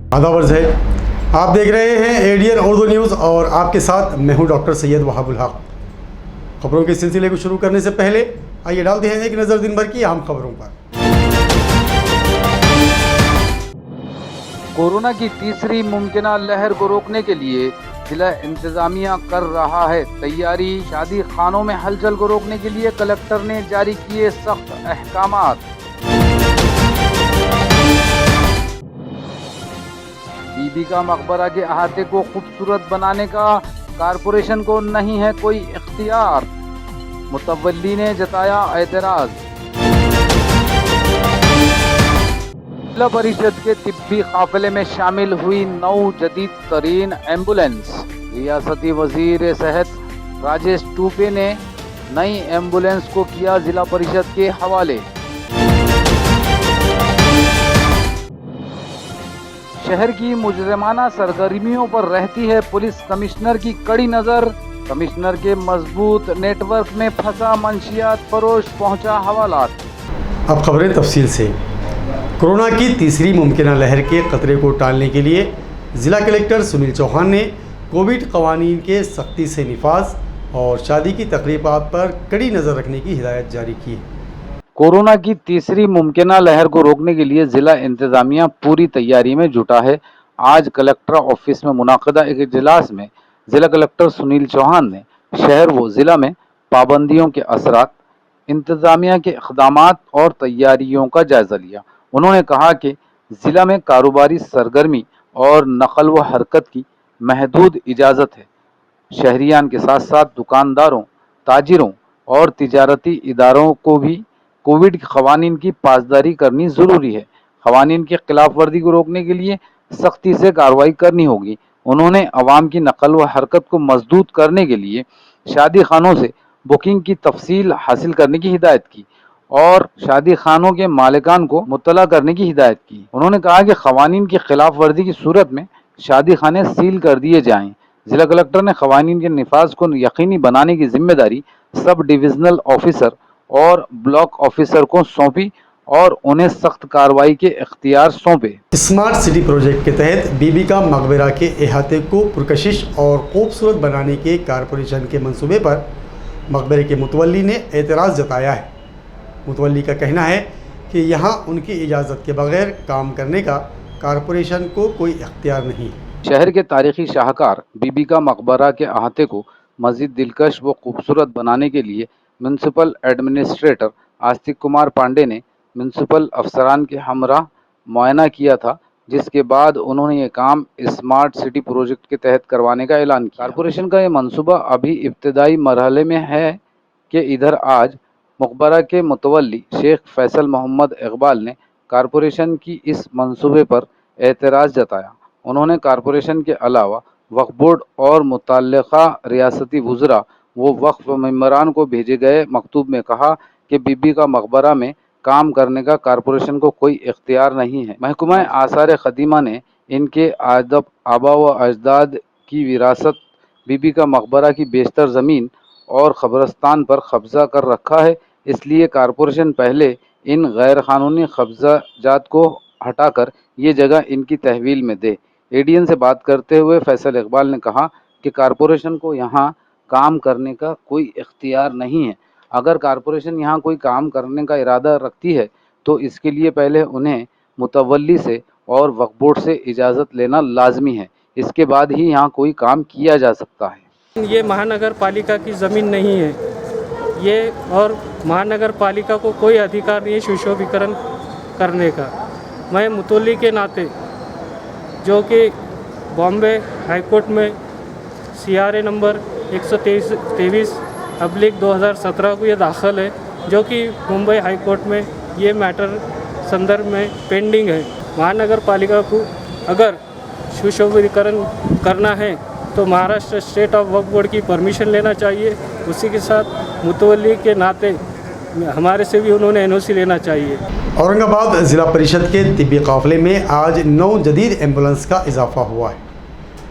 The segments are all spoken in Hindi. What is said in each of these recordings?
आदाब अर्ज़ है, आप देख रहे हैं एडीएन उर्दू न्यूज़ और आपके साथ मैं हूं डॉक्टर सैयद वहाबुल हक। खबरों के सिलसिले को शुरू करने से पहले आइए डालते हैं एक नज़र दिन भर की अहम खबरों पर। कोरोना की तीसरी मुमकिना लहर को रोकने के लिए जिला इंतजामिया कर रहा है तैयारी। शादी खानों में हलचल को रोकने के लिए कलेक्टर ने जारी किए सख्त अहकामात। बीबी का मकबरा के अहाते को खूबसूरत बनाने का कारपोरेशन को नहीं है कोई इख्तियार, मुतवल्ली ने जताया एतराज। जिला परिषद के तिब्बी काफिले में शामिल हुई 9 जदीद तरीन एम्बुलेंस। रियासती वजीर सेहत राजेश टूपे ने नई एम्बुलेंस को किया जिला परिषद के हवाले। शहर की मुजरिमाना सरगर्मियों पर रहती है पुलिस कमिश्नर की कड़ी नजर। कमिश्नर के मजबूत नेटवर्क में फंसा मंशियात फरोश, पहुंचा हवालात। अब खबरें तफसील से। कोरोना की तीसरी मुमकिना लहर के खतरे को टालने के लिए ज़िला कलेक्टर सुनील चौहान ने कोविड कवानीन के सख्ती से निफाज और शादी की तकरीबात पर कड़ी नज़र रखने की हिदायत जारी की है। कोरोना की तीसरी मुमकिना लहर को रोकने के लिए जिला इंतजामिया पूरी तैयारी में जुटा है। आज कलेक्टर ऑफिस में मुनाकिदा एक इजलास में जिला कलेक्टर सुनील चौहान ने शहर व जिला में पाबंदियों के असरात, इंतजामिया के इक़दामात और तैयारियों का जायजा लिया। उन्होंने कहा कि जिला में कारोबारी सरगर्मी और नकल व हरकत की महदूद इजाज़त है। शहरियान के साथ साथ दुकानदारों, ताजिरों और तिजारती इदारों को भी कोविड के क़वानीन की पासदारी करनी ज़रूरी है। क़वानीन की खिलाफ वर्जी को रोकने के लिए सख्ती से कार्रवाई करनी होगी। उन्होंने अवाम की नकल व हरकत को मजबूत करने के लिए शादी खानों से बुकिंग की तफसील हासिल करने की हिदायत की और शादी खानों के मालिकान को मुत्तला करने की हिदायत की। उन्होंने कहा कि क़वानीन की खिलाफ वर्जी की सूरत में शादी खाने सील कर दिए जाएँ। जिला कलेक्टर ने क़वानीन के निफाज को यकीनी बनाने की जिम्मेदारी सब डिविजनल ऑफिसर और ब्लॉक ऑफिसर को सौंपी और उन्हें सख्त कार्रवाई के इख्तियार सौंपे। स्मार्ट सिटी प्रोजेक्ट के तहत बीबी का मकबरा के अहाते को पुरकशिश और खूबसूरत बनाने के कारपोरेशन के मंसूबे पर मकबरे के मुतवल्ली ने एतराज़ जताया है। मुतवल्ली का कहना है कि यहाँ उनकी इजाज़त के बगैर काम करने का कारपोरेशन को कोई इख्तियार नहीं है। शहर के तारीखी शाहकार बीबी का मकबरा के अहाते को मज़ीद दिलकश व खूबसूरत बनाने के लिए म्यूनसिपल एडमिनिस्ट्रेटर आस्तिक कुमार पांडे ने म्यूनसिपल अफसरान के हमरा मुआयना किया था, जिसके बाद उन्होंने ये काम स्मार्ट सिटी प्रोजेक्ट के तहत करवाने का ऐलान किया। कारपोरेशन का ये मंसूबा अभी इब्तदाई मरहले में है कि इधर आज मकबरा के मुतवल्ली शेख फैसल मोहम्मद इकबाल ने कारपोरेशन की इस मंसूबे पर एतराज़ जताया। उन्होंने कारपोरेशन के अलावा वक्फ बोर्ड और मुतल्लिका रियासती वुज़रा वो वक्फ मेंबरान को भेजे गए मकतूब में कहा कि बीबी का मकबरा में काम करने का कारपोरेशन को कोई इख्तियार नहीं है। महकमा आसार क़दीमा ने इनके आबा व अजदाद की विरासत बीबी का मकबरा की बेशतर ज़मीन और क़ब्रस्तान पर कब्ज़ा कर रखा है, इसलिए कारपोरेशन पहले इन गैर क़ानूनी कब्ज़ाजात को हटाकर ये जगह इनकी तहवील में दे। एडीएन से बात करते हुए फैसल इकबाल ने कहा कि कारपोरेशन को यहाँ काम करने का कोई इख्तियार नहीं है। अगर कारपोरेशन यहाँ कोई काम करने का इरादा रखती है तो इसके लिए पहले उन्हें मुतवल्ली से और वक्फ बोर्ड से इजाज़त लेना लाजमी है। इसके बाद ही यहाँ कोई काम किया जा सकता है। ये महानगर पालिका की ज़मीन नहीं है ये, और महानगर पालिका को कोई अधिकार नहीं है सुशोभीकरण करने का। मैं मुतवल्ली के नाते, जो कि बॉम्बे हाईकोर्ट में CRA नंबर 123/2017 को ये दाखिल है, जो कि मुंबई हाईकोर्ट में ये मैटर संदर्भ में पेंडिंग है। महानगर पालिका को अगर सुशोभीकरण करना है तो Maharashtra state of Waqf board की परमिशन लेना चाहिए। उसी के साथ मुतवल्ली के नाते हमारे से भी उन्होंने NOC लेना चाहिए। औरंगाबाद ज़िला परिषद के तिब्बी काफिले में आज 9 जदीद एम्बुलेंस का इजाफा हुआ है।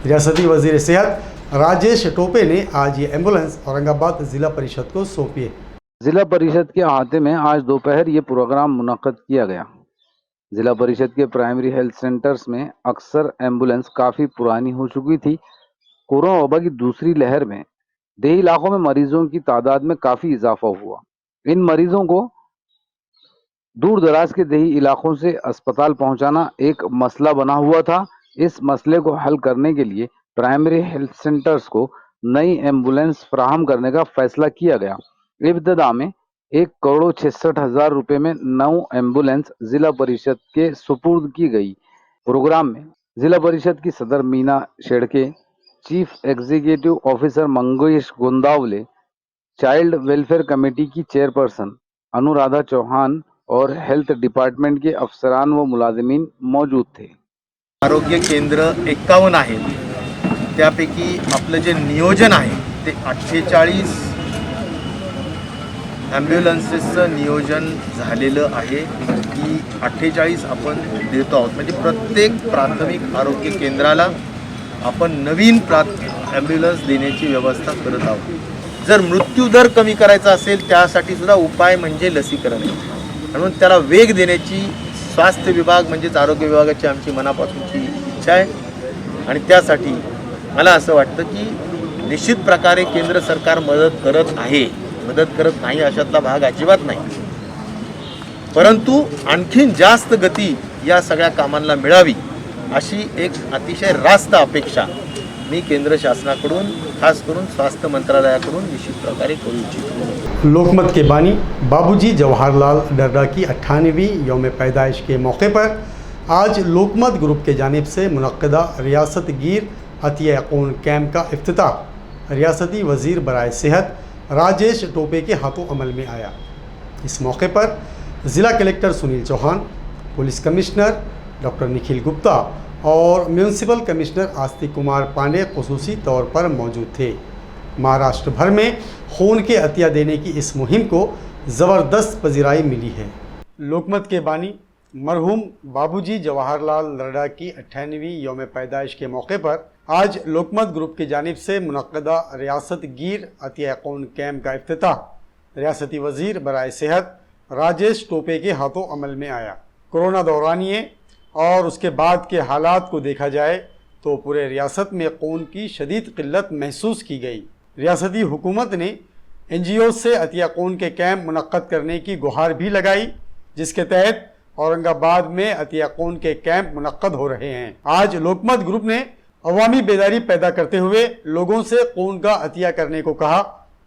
रियासती वज़ीर सेहत राजेश टोपे ने आज ये एम्बुलेंस औरंगाबाद ज़िला परिषद को सौंपी है। ज़िला परिषद के अहाते में आज दोपहर ये प्रोग्राम मुनक़्क़द किया गया। जिला परिषद के प्राइमरी हेल्थ सेंटर्स में अक्सर एम्बुलेंस काफ़ी पुरानी हो चुकी थी। कोरोना वबा की दूसरी लहर में देही इलाकों में मरीजों की तादाद में काफ़ी इजाफा हुआ। इन मरीजों को दूर दराज के देही इलाकों से अस्पताल पहुंचाना एक मसला बना हुआ था। इस मसले को हल करने के लिए प्राइमरी हेल्थ सेंटर्स को नई एम्बुलेंस फराहम करने का फैसला किया गया। इब्तदा में 1,66,00,000 रुपए में 9 एम्बुलेंस जिला परिषद के सुपुर्द की गई। प्रोग्राम में जिला परिषद की सदर Meena Shedke, chief executive officer Mangesh Gondavale, child welfare committee की चेयरपर्सन अनुराधा चौहान और हेल्थ डिपार्टमेंट के अफसरान व मुलाजिमीन मौजूद थे। आरोग्य केंद्र 51 आहेत, त्यापैकी आपलं जे नियोजन आहे ते 48 ॲम्ब्युलन्सेसचं नियोजन झालेलं आहे की 48 आपण देतो आहोत. म्हणजे प्रत्येक प्राथमिक आरोग्य केंद्राला आपण नवीन ॲम्ब्युलन्स देण्याची व्यवस्था करत आहोत. जर मृत्यूदर कमी करायचा असेल त्यासाठी सुद्धा उपाय म्हणजे लसीकरण आहे. म्हणून त्याला वेग देण्याची स्वास्थ्य विभाग म्हणजेच आरोग्य विभागाची आमची मनापासूनची इच्छा आहे आणि त्यासाठी मला असं वाटतं की निश्चित प्रकारे केंद्र सरकार मदत करत आहे, मदत करत नाही अशातला भाग अजिबात नाही. परंतु आणखीन जास्त गती या सगळ्या कामांना मिळावी अशी एक अतिशय रास्त अपेक्षा मी केंद्र शासनाकडून खास करून स्वास्थ्य मंत्रालयाकडून निश्चित प्रकारे करू इच्छितो. लोकमत के बानी बाबूजी जवाहरलाल डर्रा की 98वीं यौम पैदाइश के मौके पर आज लोकमत ग्रुप के जानिब से मुनक्कदा रियासत गिर अतिया कौन कैम्प का इफ्तिताह रियासती वज़ीर बराए सेहत राजेश टोपे के हाथों अमल में आया। इस मौके पर ज़िला collector Sunil Chauhan, police commissioner doctor Nikhil Gupta और म्यूनसिपल कमिश्नर आस्तिक कुमार पांडे खुसूसी तौर पर मौजूद थे। महाराष्ट्र भर में खून के अतिया देने की इस मुहिम को ज़बरदस्त पजीराई मिली है। लोकमत के बानी मरहूम बाबूजी जवाहरलाल डर्रा की 98वीं यौम पैदाइश के मौके पर आज लोकमत ग्रुप की जानिब से मुनक्कदा रियासत गिर अतिया कौन कैम्प का इफ्तिताह रियासती वज़ीर बराए सेहत राजेश टोपे के हाथों अमल में आया। कोरोना दौरानिए और उसके बाद के हालात को देखा जाए तो पूरे रियासत में खून की शदीद किल्लत महसूस की गई। रियासती हुकूमत ने NGO से अतिया खून के कैंप मुनक्कद करने की गुहार भी लगाई, जिसके तहत औरंगाबाद में अतिया खून के कैंप मुनक्कद हो रहे हैं। आज लोकमत ग्रुप ने अवामी बेदारी पैदा करते हुए लोगों से खून का अतिया करने को कहा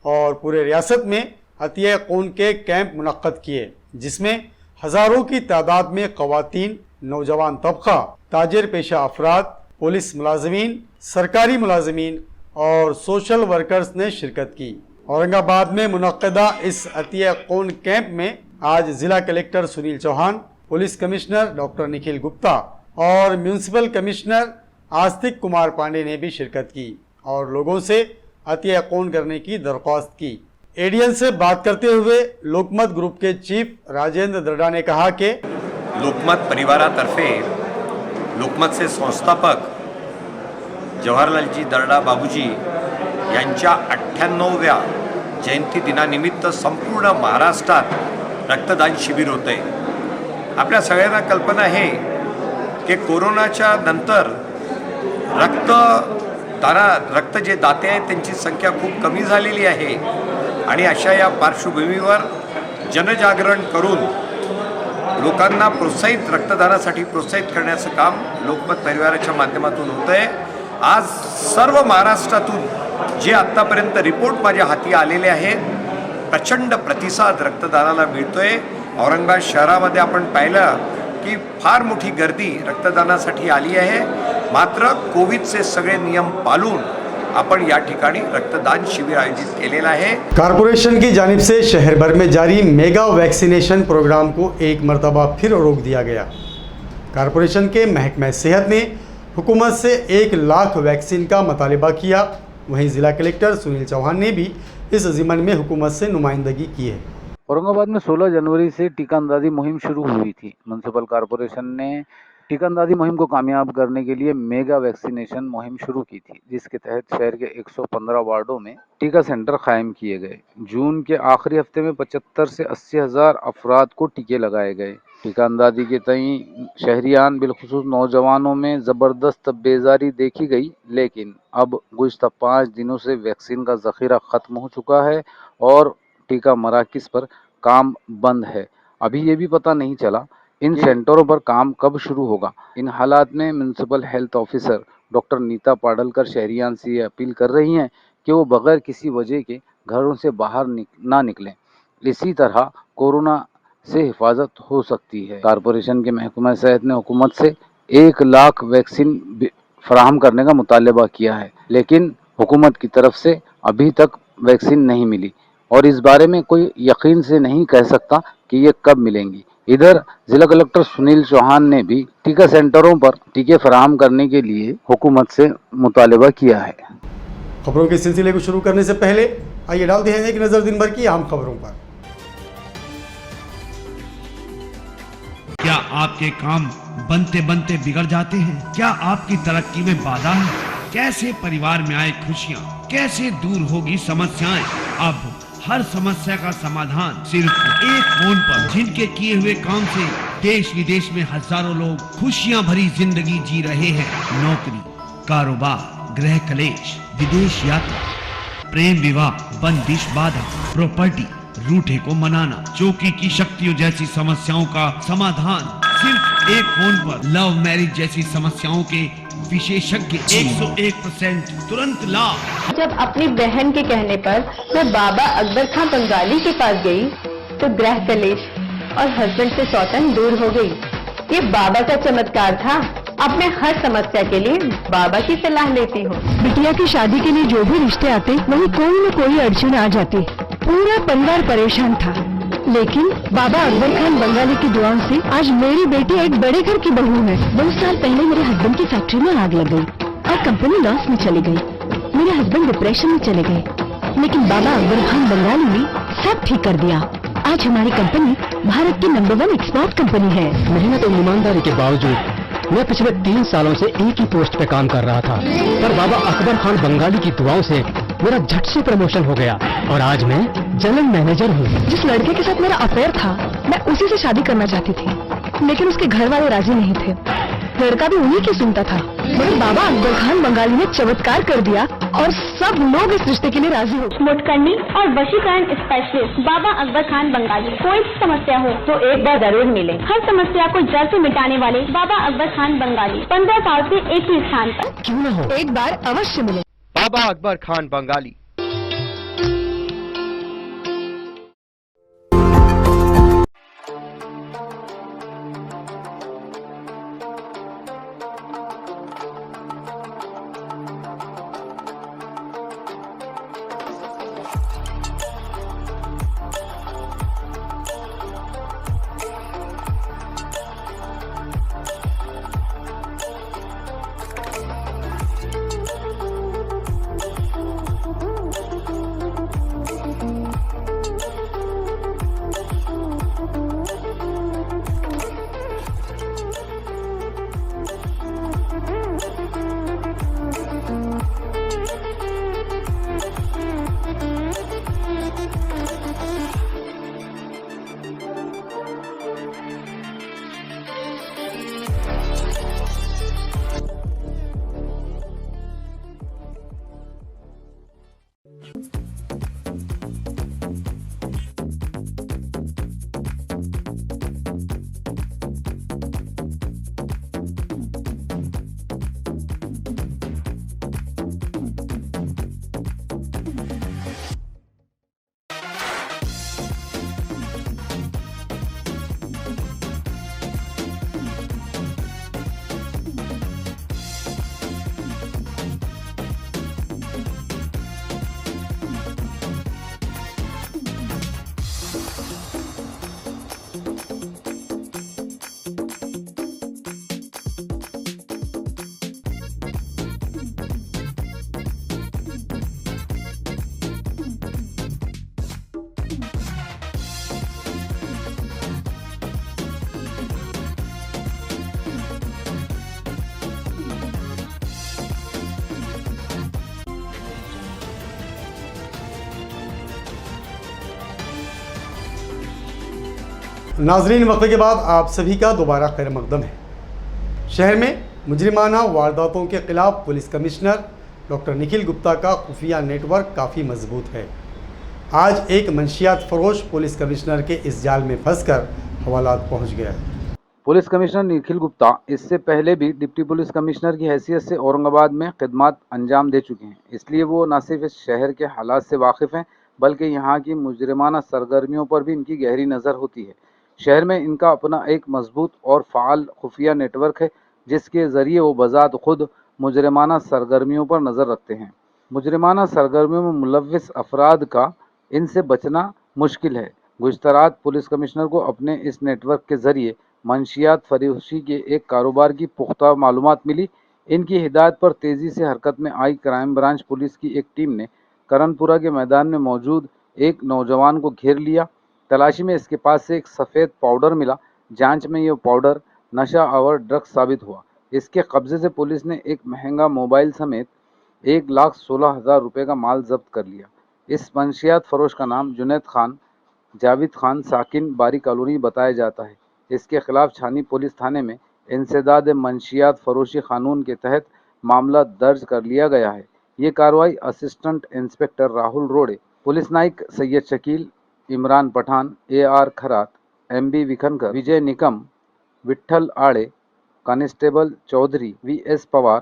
और पूरे रियासत में अतिया खून के कैंप मुनक्कद किए, जिसमें हज़ारों की तादाद में ख़वातीन, नौजवान तबका, ताजिर पेशा अफराद, पुलिस मुलाजमीन, सरकारी मुलाजमीन और सोशल वर्कर्स ने शिरकत की। औरंगाबाद में मुनक्कदा इस अतिया खून कैंप में आज ज़िला collector Sunil Chauhan, police commissioner doctor Nikhil Gupta और म्यूनसिपल कमिश्नर आस्तिक कुमार पांडे ने भी शिरकत की और लोगों से अतिया खून करने की दरख्वास्त की। एडीएन से बात करते हुए लोकमत ग्रुप के चीफ राजेंद्र दर्डा ने कहा कि लोकमत परिवारातर्फे लोकमतचे संस्थापक जवाहरलालजी दर्डा बाबूजी यांच्या 98व्या जयंती दिनानिमित्त संपूर्ण महाराष्ट्रात रक्तदान शिबिर होते। आपल्या सगळ्यांना कल्पना आहे की कोरोनाच्या नंतर रक्त जे दाते आहेत त्यांची संख्या खूप कमी झालेली आहे आणि अशा या पार्श्वभूमीवर जनजागरण करून लोकांना रक्तदानासाठी प्रोत्साहित करण्याचं काम लोकमत परिवाराच्या माध्यमातून होतंय। आज सर्व महाराष्ट्रातून जे आत्तापर्यंत रिपोर्ट माझ्या हाती आलेले आहेत, प्रचंड प्रतिसाद रक्तदानाला मिळतोय। औरंगाबाद शहरामध्ये आपण पाहिलं की फार मोठी गर्दी रक्तदानासाठी आली आहे, मात्र कोविडचे सगळे नियम पाळून अपन या ठिकाणी रक्तदान शिविर आयोजित केलेला है। कारपोरेशन की जानिब से शहर भर में जारी मेगा वैक्सीनेशन प्रोग्राम को एक मरतबा फिर रोक दिया गया। कारपोरेशन के महकमा सेहत ने हुकूमत से 1 लाख वैक्सीन का मुतालिबा किया। वहीं ज़िला कलेक्टर सुनील चौहान ने भी इस ज़िम्मन में हुकूमत से नुमाइंदगी की है। औरंगाबाद में 16 जनवरी से टीका अंदाजी मुहिम शुरू हुई थी। म्यूनसिपल कॉरपोरेशन ने टीका अंदाजी मुहिम को कामयाब करने के लिए मेगा वैक्सीनेशन मुहिम शुरू की थी, जिसके तहत शहर के 115 वार्डों में टीका सेंटर कायम किए गए। जून के आखिरी हफ्ते में 75 से 80 हज़ार अफराद को टीके लगाए गए। टीका अंदाजी के तई शहरियान बिलखुसूस नौजवानों में ज़बरदस्त बेजारी देखी गई, लेकिन अब गुज़श्ता 5 दिनों से वैक्सीन का ज़ख़ीरा ख़त्म हो चुका है और टीका मराकिज़ पर काम बंद है। अभी ये भी पता नहीं चला इन सेंटरों पर काम कब शुरू होगा। इन हालात में municipal health officer doctor Neeta Padalkar शहरियान से ये अपील कर रही हैं कि वो बगैर किसी वजह के घरों से बाहर ना निकलें। इसी तरह कोरोना से हिफाजत हो सकती है। कारपोरेशन के महकमा सेहत ने हुकूमत से 1 लाख वैक्सीन फराहम करने का मुतालबा किया है, लेकिन हुकूमत की तरफ से अभी तक वैक्सीन नहीं मिली और इस बारे में कोई यकीन से नहीं कह सकता कि ये कब मिलेंगी। इधर जिला कलेक्टर सुनील चौहान ने भी टीका सेंटरों पर टीके फराहम करने के लिए हुकूमत से मुतालबा किया है। खबरों के सिलसिले को शुरू करने से पहले आइए डालते हैं एक नज़र दिन भर की अहम खबरों पर। क्या आपके काम बनते बनते बिगड़ जाते हैं? क्या आपकी तरक्की में बाधा है? कैसे परिवार में आए खुशियाँ, कैसे दूर होगी समस्याएं? अब हर समस्या का समाधान सिर्फ एक फोन पर। जिनके किए हुए काम से देश विदेश में हजारों लोग खुशियाँ भरी जिंदगी जी रहे हैं। नौकरी, कारोबार, गृह कलेश, विदेश यात्रा, प्रेम विवाह, बंदिश बाधा, प्रॉपर्टी, रूठे को मनाना, चौकी की शक्तियों जैसी समस्याओं का समाधान सिर्फ एक फोन पर। लव मैरिज जैसी समस्याओं के विशेषज्ञ 101% तुरंत लाभ। जब अपनी बहन के कहने पर मैं बाबा अकबर खान बंगाली के पास गई तो गृह कलेश और हस्बैंड से सौतन दूर हो गई। ये बाबा का चमत्कार था। अब मैं हर समस्या के लिए बाबा की सलाह लेती हूँ। बिटिया की शादी के लिए जो भी रिश्ते आते वहीं कोई न कोई अड़चन आ जाती। पूरा परिवार परेशान था, लेकिन बाबा अकबर खान बंगाली की दुआओं से आज मेरी बेटी एक बड़े घर की बहू है। 2 साल पहले मेरे हस्बैंड की फैक्ट्री में आग लग गई और कंपनी लॉस में चली गई। मेरे हस्बैंड डिप्रेशन में चले गए, लेकिन बाबा अकबर खान बंगाली ने सब ठीक कर दिया। आज हमारी कंपनी भारत की नंबर 1 एक्सपोर्ट कंपनी है। मेहनत और ईमानदारी के बावजूद मैं पिछले 3 सालों से एक ही पोस्ट पे काम कर रहा था, पर बाबा अकबर खान बंगाली की दुआओं से मेरा झट से प्रमोशन हो गया और आज मैं जनरल मैनेजर हूँ। जिस लड़के के साथ मेरा अफेयर था मैं उसी से शादी करना चाहती थी, लेकिन उसके घर वाले राजी नहीं थे। लड़का भी उन्हीं की सुनता था, मगर बाबा अकबर खान बंगाली ने चमत्कार कर दिया और सब लोग इस रिश्ते के लिए राजी हो। मुटकरनी और वशीकरण स्पेशलिस्ट बाबा अकबर खान बंगाली। कोई समस्या हो तो एक बार जरूर मिले। हर समस्या को जड़ से मिटाने वाले बाबा अकबर खान बंगाली 15 साल से एक ही स्थान पर। क्यों न हो, एक बार अवश्य मिले। बाबा अकबर खान बंगाली। नाजरीन, वक्फे के बाद आप सभी का दोबारा खैर मकदम है। शहर में मुजरिमाना वारदातों के खिलाफ police commissioner doctor Nikhil Gupta का खुफिया नेटवर्क काफ़ी मजबूत है। आज एक मंशियात फरोश पुलिस कमिश्नर के इस जाल में फंसकर हवालात पहुंच गया। पुलिस कमिश्नर निखिल गुप्ता इससे पहले भी डिप्टी पुलिस कमिश्नर की हैसियत से औरंगाबाद में खिदमत अंजाम दे चुके हैं, इसलिए वो न सिर्फ इस शहर के हालात से वाकिफ़ हैं बल्कि यहाँ की मुजरिमाना सरगर्मियों पर भी इनकी गहरी नज़र होती है। शहर में इनका अपना एक मजबूत और फ़ाल खुफिया नेटवर्क है जिसके ज़रिए वो बज़ात खुद मुजरिमाना सरगर्मियों पर नज़र रखते हैं। मुजरिमाना सरगर्मियों में मुलव्विस अफराद का इनसे बचना मुश्किल है। गुज़श्ता रात पुलिस कमिश्नर को अपने इस नेटवर्क के ज़रिए मंशियात फरोशी के एक कारोबार की पुख्ता मालूमात मिली। इनकी हिदायत पर तेज़ी से हरकत में आई क्राइम ब्रांच पुलिस की एक टीम ने करनपुरा के मैदान में मौजूद एक नौजवान को घेर लिया। तलाशी में इसके पास से एक सफ़ेद पाउडर मिला। जांच में यह पाउडर नशा आवर ड्रग्स साबित हुआ। इसके कब्जे से पुलिस ने एक महंगा मोबाइल समेत 1,16,000 रुपये का माल जब्त कर लिया। इस मंशियात फरोश का नाम जुनैद खान जावेद खान साकिन बारी कॉलोनी बताया जाता है। इसके खिलाफ छानी पुलिस थाने में इंसदाद मंशियात फरोशी कानून के तहत मामला दर्ज कर लिया गया है। ये कार्रवाई assistant inspector Rahul Rode, police Naik Syed Shakeel, Imran Pathan, AR Kharat, MB Vikhankar, Vijay Nikam, Vitthal Aade, constable Chaudhary VS Pawar,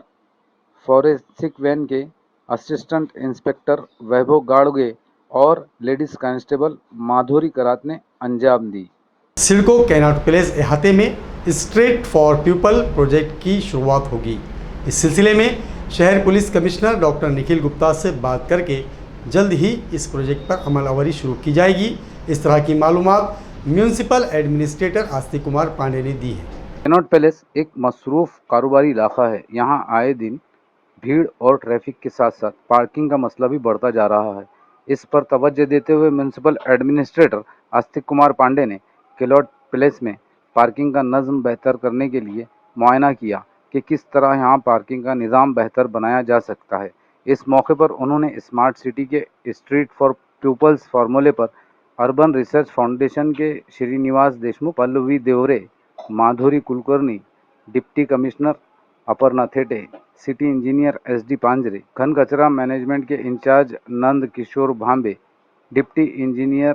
forensic van के असिस्टेंट इंस्पेक्टर वैभव गाड़गे और लेडीज कांस्टेबल माधुरी करात ने अंजाम दी। सिडको कैनाट प्लेस अहाते में स्ट्रीट फॉर पीपल प्रोजेक्ट की शुरुआत होगी। इस सिलसिले में शहर police commissioner doctor Nikhil Gupta से बात करके जल्द ही इस प्रोजेक्ट पर अमलआवरी शुरू की जाएगी। इस तरह की मालूमात म्यूनसिपल एडमिनिस्ट्रेटर आस्तिक कुमार पांडे ने दी है। कैनाट पैलेस एक मसरूफ़ कारोबारी इलाका है। यहाँ आए दिन भीड़ और ट्रैफिक के साथ साथ पार्किंग का मसला भी बढ़ता जा रहा है। इस पर तवज्जो देते हुए म्यूनसिपल एडमिनिस्ट्रेटर आस्तिक कुमार पांडे ने कैनाट पैलेस में पार्किंग का नज़म बेहतर करने के लिए मुआयना किया कि किस तरह यहाँ पार्किंग का निज़ाम बेहतर बनाया जा सकता है। इस मौके पर उन्होंने स्मार्ट सिटी के स्ट्रीट फॉर पीपल्स फार्मूले पर अर्बन रिसर्च फाउंडेशन के Srinivas Deshmukh, Pallavi Deore, Madhuri Kulkarni, deputy commissioner Aparna Thete, city engineer SD Panjare, घन कचरा मैनेजमेंट के in charge Nand Kishore Bhambe, deputy engineer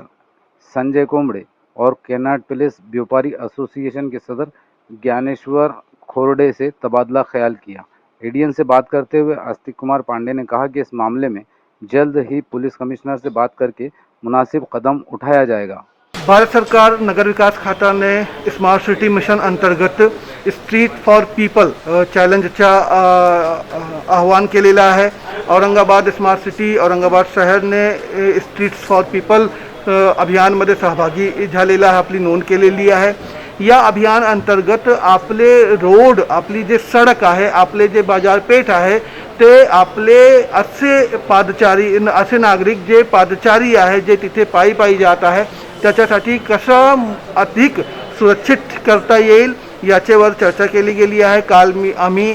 Sanjay Komde और कैनाट पैलेस व्यापारी एसोसिएशन के सदर ज्ञानेश्वर खोरडे से तबादला ख्याल किया। एडीएन से बात करते हुए आस्तिक कुमार पांडे ने कहा कि इस मामले में जल्द ही पुलिस कमिश्नर से बात करके मुनासिब कदम उठाया जाएगा। भारत सरकार नगर विकास खाता ने स्मार्ट सिटी मिशन अंतर्गत स्ट्रीट फॉर पीपल चॅलेंजच्या आव्हान केलेलं आहे। औरंगाबाद स्मार्ट सिटी औरंगाबाद शहरने स्ट्रीट्स फॉर पीपल अभियानमध्ये सहभागी झालेला आहे, आपली नोंद केलेली आहे। या अभियान अंतर्गत आपले रोड, आपली जे सडक आहे, आपले जे बाजारपेठ आहे ते आपले असे पादचारी, असे नागरिक जे पादचारी आहे, जे तिथे पायी पायी जात आहे, त्याच्यासाठी कसं अधिक सुरक्षित करता येईल याच्यावर चर्चा केली गेली आहे। काल आम्ही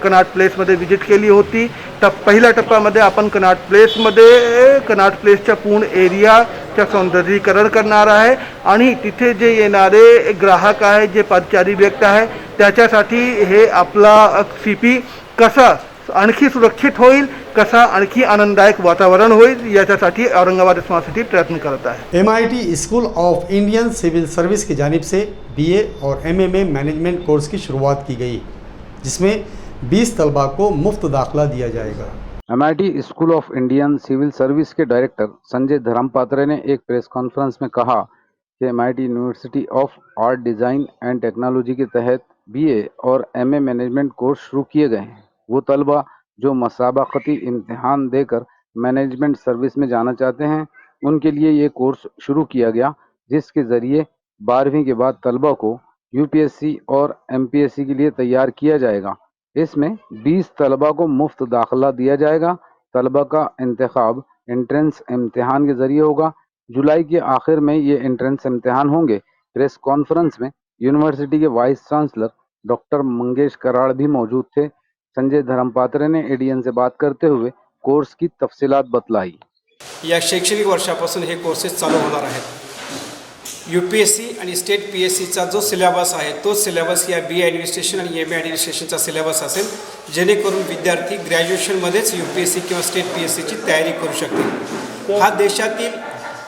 कनाट प्लेसमध्ये विजिट केली होती। पहिल्या टप्प्यामध्ये आपण कनाट प्लेसच्या पूर्ण एरियाच्या सौंदर्यीकरण करणार आहे आणि तिथे जे येणारे ग्राहक आहे, जे पादचारी व्यक्ती आहे, त्याच्यासाठी हे आपला CP कसा आणखी सुरक्षित होईल, कसा आणखी आनंददायक वातावरण होईल याच्यासाठी औरंगाबाद स्मार्ट सिटी प्रयत्न करत आहे। MIT school of Indian civil service की जानिब से BA और MA में मैनेजमेंट कोर्स की शुरुआत की गई, जिसमें 20 तलबा को मुफ्त दाखिला दिया जाएगा। MIT school of Indian civil service के डायरेक्टर संजय धर्मपात्रे ने एक प्रेस कॉन्फ्रेंस में कहा कि MIT university of art design and technology के तहत BA और MA मैनेजमेंट कोर्स शुरू किए गए हैं। वो तलबा जो मसाबकती इम्तिहान देकर मैनेजमेंट सर्विस में जाना चाहते हैं, उनके लिए ये कोर्स शुरू किया गया, जिसके ज़रिए 12वीं के बाद तलबा को UPSC और MPSC के लिए तैयार किया जाएगा। इसमें 20 तलबा को मुफ्त दाखिला दिया जाएगा। तलबा का इंतखाब एंट्रेंस इम्तिहान के ज़रिए होगा। जुलाई के आखिर में ये एंट्रेंस इम्तिहान होंगे। प्रेस कॉन्फ्रेंस में यूनिवर्सिटी के vice chancellor doctor Mangesh Karad भी मौजूद थे। संजय धर्मपात्रे ने ADN से बात करते हुए कोर्स की तफसीलात बतलाई। या शैक्षणिक वर्षापासून हे कोर्सेस चालू होणार आहेत। UPSC आणि स्टेट PSCचा जो सिलेबस आहे तोच सिलेबस या BA ॲडमिनिस्ट्रेशन आणि MA ॲडमिनिस्ट्रेशनचा सिलेबस असेल, जेणेकरून विद्यार्थी ग्रॅज्युएशनमध्येच UPSC किंवा स्टेट PSCची तयारी करू शकतील. हा देशातील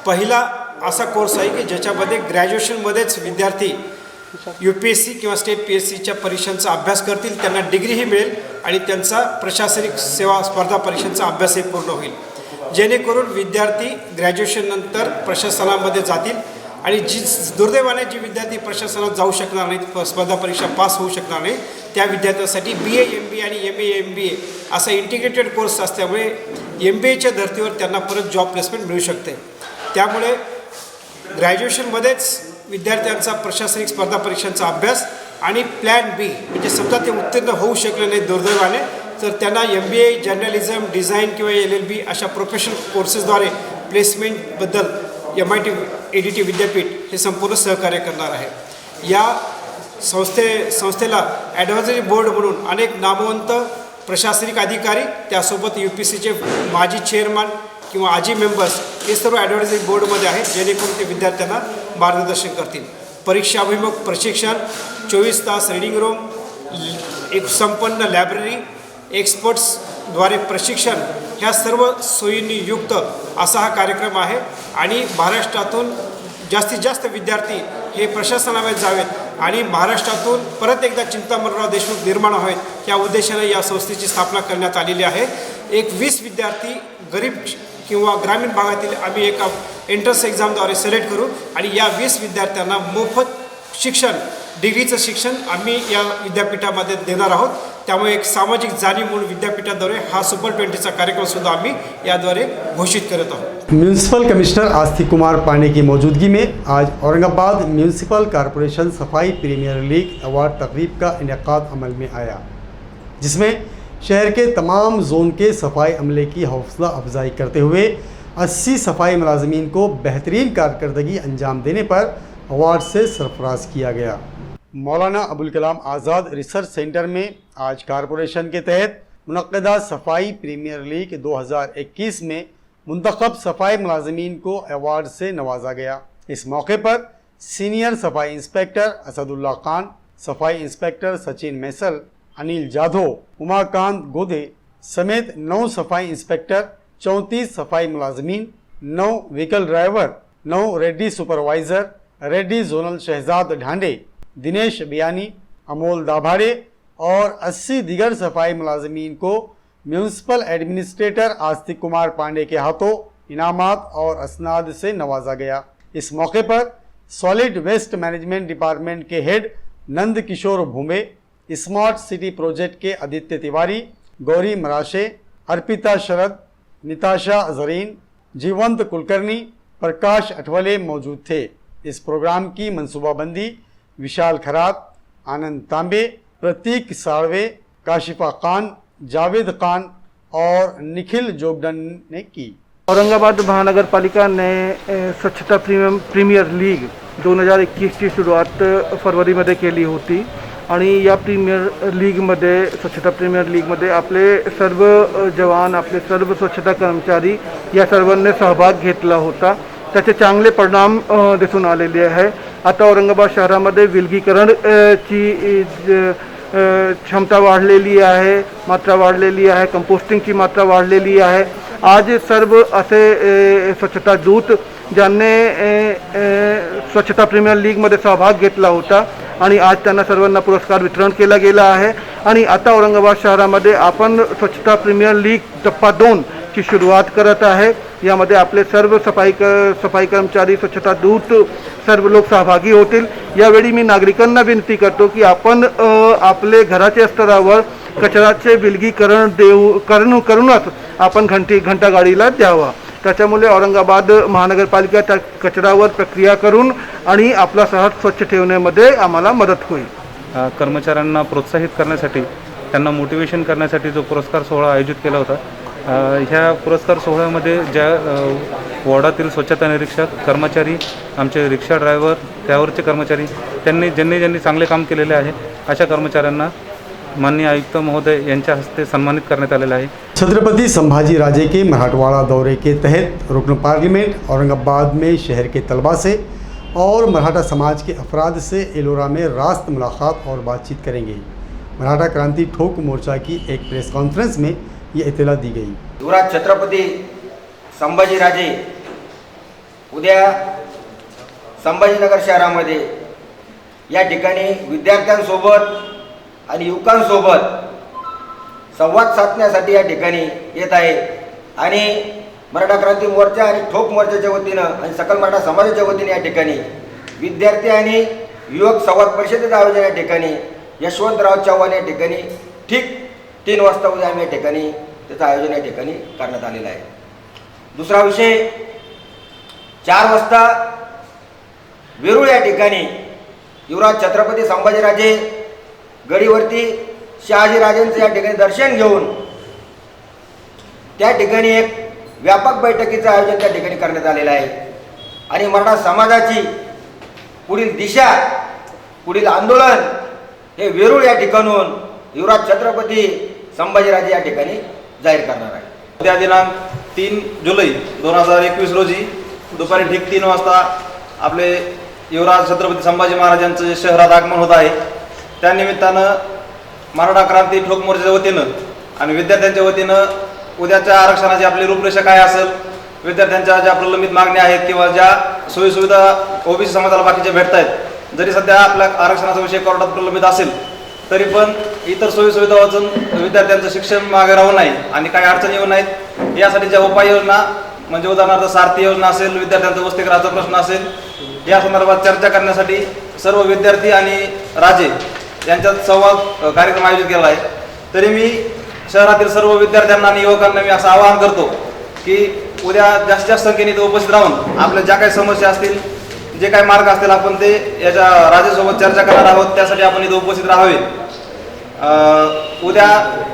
पहिला असा कोर्स आहे की ज्याच्यामध्ये ग्रॅज्युएशनमध्येच विद्यार्थी UPSC किंवा स्टेट PSCच्या परीक्षांचा अभ्यास करतील, त्यांना डिग्रीही मिळेल आणि त्यांचा प्रशासनिक सेवा स्पर्धा परीक्षांचा अभ्यासही पूर्ण होईल, जेणेकरून विद्यार्थी ग्रॅज्युएशननंतर प्रशासनामध्ये जातील आणि दुर्दैवाने जी विद्यार्थी प्रशासनात जाऊ शकणार नाहीत, स्पर्धा परीक्षा पास होऊ शकणार नाही, त्या विद्यार्थ्यांसाठी BA MBA आणि MA MBA असा इंटिग्रेटेड कोर्स असल्यामुळे MBAच्या धर्तीवर त्यांना परत जॉब प्लेसमेंट मिळू शकते. त्यामुळे ग्रॅज्युएशनमध्येच विद्यार्थ्यांचा प्रशासनिक स्पर्धा परीक्षांचा अभ्यास आणि प्लॅन B म्हणजे समजा ते उत्तीर्ण होऊ शकले नाही दुर्दैवाने, तर त्यांना MBA जर्नलिझम, डिझाईन किंवा LLB अशा प्रोफेशनल कोर्सेसद्वारे प्लेसमेंटबद्दल MIT ADT विद्यापीठ हे संपूर्ण सहकार्य करणार आहे. या संस्थेला ॲडव्हायझरी बोर्ड म्हणून अनेक नामवंत प्रशासनिक अधिकारी, त्यासोबत UPSCचे माजी चेअरमन किंवा आजी मेंबर्स हे सर्व ॲडव्हायझरी बोर्डमध्ये आहेत, जेणेकरून ते विद्यार्थ्यांना मार्गदर्शन करतील. परीक्षाभिमुख प्रशिक्षण, 24 तास रीडिंग रूम, एक संपन्न लायब्ररी, एक्सपर्ट्सद्वारे प्रशिक्षण, ह्या सर्व सोयींनी युक्त असा हा कार्यक्रम आहे. आणि महाराष्ट्रातून जास्तीत जास्त विद्यार्थी हे प्रशासनामध्ये जावेत आणि महाराष्ट्रातून परत एकदा चिंतामणराव देशमुख निर्माण व्हावेत या उद्देशाने या संस्थेची स्थापना करण्यात आलेली आहे. एक 20 विद्यार्थी गरीब किंवा ग्रामीण भागातील आम्ही एका एंट्रन्स एक्झामद्वारे सिलेक्ट करू आणि या 20 विद्यार्थ्यांना मोफत शिक्षण, डिग्रीचं शिक्षण आम्ही या विद्यापीठामध्ये देणार आहोत. त्यामुळे एक सामाजिक जाणीव म्हणून विद्यापीठाद्वारे हा सुपर 20चा कार्यक्रमसुद्धा आम्ही याद्वारे घोषित करत आहोत. म्यूनसिपल कमिश्नर आस्तिक कुमार पांडे की मौजूदगी में आज औरंगाबाद म्यूनसिपल कॉरपोरेशन सफाई प्रीमियर लीग अवार्ड तकरीब का इनेकाद अमल में आया, जिसमें शहर के तमाम जोन के सफाई अमले की हौसला अफजाई करते हुए 80 सफाई मुलाजमीन को बेहतरीन कारकर्दगी अंजाम देने पर अवार्ड से सरफराज किया गया. मौलाना अबुल कलाम आज़ाद रिसर्च सेंटर में आज कॉरपोरेशन के तहत मुनक्कदा सफाई प्रीमियर लीग 2021 में मुंतखब सफाई मुलाजमीन को अवार्ड से नवाजा गया. इस मौके पर सीनियर सफाई इंस्पेक्टर असदुल्ला खान, सफाई इंस्पेक्टर सचिन मैसल, अनिल जाधव, उमाकांत गोदे समेत 9 सफाई इंस्पेक्टर, 34 सफाई मुलाजमीन, 9 व्हीकल ड्राइवर, 9 रेड्डी सुपरवाइज़र, रेड्डी जोनल शहजाद ढांडे, दिनेश बियानी, अमोल दाभाड़े और 80 दीगर सफाई मुलाजमीन को म्यूनसिपल एडमिनिस्ट्रेटर आस्तिक कुमार पांडे के हाथों इनामात और असनाद से नवाजा गया. इस मौके पर सॉलिड वेस्ट मैनेजमेंट डिपार्टमेंट के head Nand Kishore भूमे, smart city project के आदित्य तिवारी, गौरी मराशे, अर्पिता शरद, निताशा जरीन, जीवंत कुलकर्णी, प्रकाश अठवले मौजूद थे. इस प्रोग्राम की मनसूबाबंदी विशाल खरात, आनंद तांबे, प्रतीक साड़वे, काशिफा खान, जावेद खान और निखिल जोगडन ने की. औरंगाबाद महानगर पालिका ने स्वच्छता प्रीमियर लीग 2021ची सुरुवात फरवरीमध्ये केली होती आणि या प्रीमियर लीगमध्ये, स्वच्छता प्रीमियर लीगमध्ये आपले सर्व जवान, आपले सर्व स्वच्छता कर्मचारी या सर्वांनी सहभाग घेतला होता. त्याचे चांगले परिणाम दिसून आलेले आहे. आता औरंगाबाद शहरामध्ये विलगीकरण ची क्षमता वाढलेली आहे, मात्रा वाढलेली आहे, कंपोस्टिंगची मात्रा वाढलेली आहे. आज सर्व असे स्वच्छता दूत ज्यांनी स्वच्छता प्रीमियर लीगमध्ये सहभाग घेतला होता आणि आज त्यांना सर्वांना पुरस्कार वितरण केला गेला आहे. आणि आता औरंगाबाद शहरामध्ये आपण स्वच्छता प्रीमियर लीग टप्पा 2 ची सुरुवात करत आहे. यामध्ये आपले सर्व सफाई कर्मचारी, स्वच्छता दूत सर्व लोक सहभागी होतील. यावेळी मी नागरिकांना विनंती करतो की आपण आपले घराच्या स्तरावर कचऱ्याचे विलगीकरण करूनच आपण घंटा गाडीला द्यावा. त्याच्यामुळे औरंगाबाद महानगरपालिका त्या कचऱ्यावर प्रक्रिया करून आणि आपला शहर स्वच्छ ठेवण्यामध्ये आम्हाला मदत होईल. कर्मचाऱ्यांना प्रोत्साहित करण्यासाठी, त्यांना मोटिवेशन करण्यासाठी जो पुरस्कार सोहळा आयोजित केला होता, ह्या पुरस्कार सोहळ्यामध्ये ज्या वॉर्डातील स्वच्छता निरीक्षक, कर्मचारी, आमचे रिक्षा ड्रायव्हर, त्यावरचे कर्मचारी, ज्यांनी चांगले काम केलेले आहे अशा कर्मचाऱ्यांना माननीय आयुक्त महोदय यांच्या हस्ते सन्मानित करण्यात आलेला आहे. छत्रपति संभाजी राजे के मराठवाड़ा दौरे के तहत रुकन पार्लियामेंट औरंगाबाद में शहर के तलबा से और मराठा समाज के अफराद से एलोरा में रास्त मुलाकात और बातचीत करेंगे। मराठा क्रांति ठोक मोर्चा की एक प्रेस कॉन्फ्रेंस में ये इत्तला दी गई। युवराज छत्रपती संभाजीराजे उद्या संभाजीनगर शहरामध्ये या ठिकाणी विद्यार्थ्यांसोबत आणि युवकांसोबत संवाद साधण्यासाठी या ठिकाणी येत आहे आणि मराठा क्रांती मोर्चा आणि ठोक मोर्चाच्या वतीनं आणि सकल मराठा समाजाच्या वतीने या ठिकाणी विद्यार्थी आणि युवक संवाद परिषदेचं आयोजन या ठिकाणी यशवंतराव चव्हाण या ठिकाणी ठीक 3 वाजता उद्या आम्ही या ठिकाणी त्याचं आयोजन या ठिकाणी करण्यात आलेलं आहे। दुसरा विषय 4 वाजता वेरूळ या ठिकाणी युवराज छत्रपती संभाजीराजे गडीवरती शहाजीराजांचं या ठिकाणी दर्शन घेऊन त्या ठिकाणी एक व्यापक बैठकीचं आयोजन त्या ठिकाणी करण्यात आलेलं आहे आणि मराठा समाजाची पुढील दिशा पुढील आंदोलन हे वेरूळ या ठिकाणून युवराज छत्रपती संभाजीराजे या ठिकाणी जाहीर करणार आहे। उद्या दिनांक 3 जुलै 2021 रोजी दुपारी ठीक 3 वाजता आपले युवराज छत्रपती संभाजी महाराजांचं शहरात आगमन होत आहे। त्यानिमित्तानं मराठा क्रांती ठोक मोर्चाच्या वतीनं आणि विद्यार्थ्यांच्या वतीनं उद्याच्या आरक्षणाची आपली रूपरेषा काय असेल, विद्यार्थ्यांच्या ज्या प्रलंबित मागण्या आहेत किंवा ज्या सोयीसुविधा ओबीसी समाजाला बाकीच्या भेटत आहेत, जरी सध्या आपल्या आरक्षणाचा विषय कोर्टात प्रलंबित असेल तरी पण इतर सोयीसुविधा वाचून विद्यार्थ्यांचं शिक्षण मागे राहू नये आणि काही अडचणी येऊ नयेत यासाठी ज्या उपाययोजना म्हणजे उदाहरणार्थ सारथी योजना असेल, विद्यार्थ्यांचा वसतिगृहाचा प्रश्न असेल, या संदर्भात चर्चा करण्यासाठी सर्व विद्यार्थी आणि राजे यांच्यात संवाद कार्यक्रम आयोजित केला आहे। तरी मी शहरातील सर्व विद्यार्थ्यांना आणि युवकांना मी असं आवाहन करतो की उद्या जास्तीत जास्त संख्येने इथे उपस्थित राहून आपल्या ज्या काही समस्या असतील, जे काही मार्ग असतील, आपण ते याच्या राजेसोबत चर्चा करणार आहोत, त्यासाठी आपण इथे उपस्थित राहावे। उद्या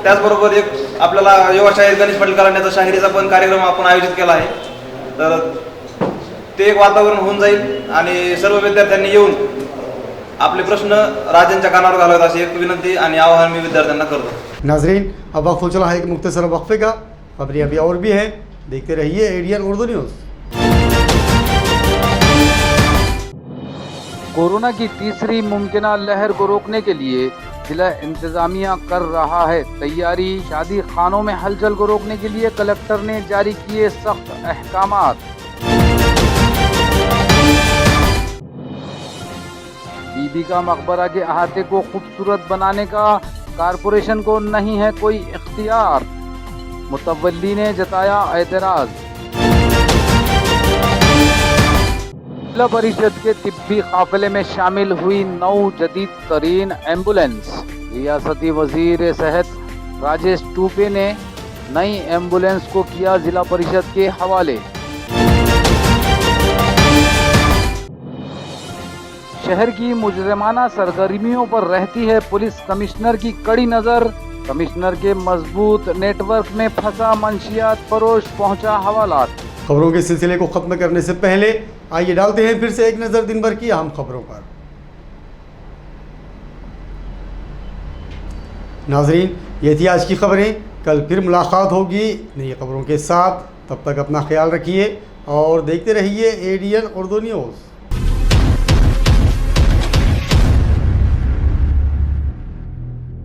त्याचबरोबर एक आपल्याला युवा शाहीर गणेश पाटील कलांचा शाहिरीचा पण कार्यक्रम आपण आयोजित केला आहे, तर ते एक वातावरण होऊन जाईल आणि सर्व विद्यार्थ्यांनी येऊन आपले प्रश्न राजांच्या कानावर घालावेत अशी एक विनंती आणि आवाहन मी विद्यार्थ्यांना करतो। नाजरीन, अब वक्त हो चला है एक मुख्तसर वक्फे का। खबरें अभी और भी हैं, देखते रहिए एडीएन उर्दू न्यूज़। कोरोना की तीसरी मुमकिना लहर को रोकने के लिए जिला इंतजामिया कर रहा है तैयारी। शादी खानों में हलचल को रोकने के लिए कलेक्टर ने जारी किए सख्त अहकामात। बीबी का मकबरा के अहाते को खूबसूरत बनाने का कारपोरेशन को नहीं है कोई इख्तियार, मुतवल्ली ने जताया एतराज। जिला परिषद के तिब्बी काफिले में शामिल हुई 9 जदीद तरीन एम्बुलेंस। रियासती वजीर सेहत राजेश टूपे ने नई एम्बुलेंस को किया जिला परिषद के हवाले। शहर की मुजरिमाना सरगर्मियों पर रहती है पुलिस कमिश्नर की कड़ी नजर। कमिश्नर के मजबूत नेटवर्क में फंसा मंशियात फरोश, पहुंचा हवालात। खबरों के सिलसिले को खत्म करने से पहले आइए डालते हैं फिर से एक नज़र दिन भर की अहम खबरों पर। नाजरीन, ये थी आज की खबरें। कल फिर मुलाकात होगी नई खबरों के साथ। तब तक अपना ख्याल रखिए और देखते रहिए एडीएन उर्दू न्यूज़।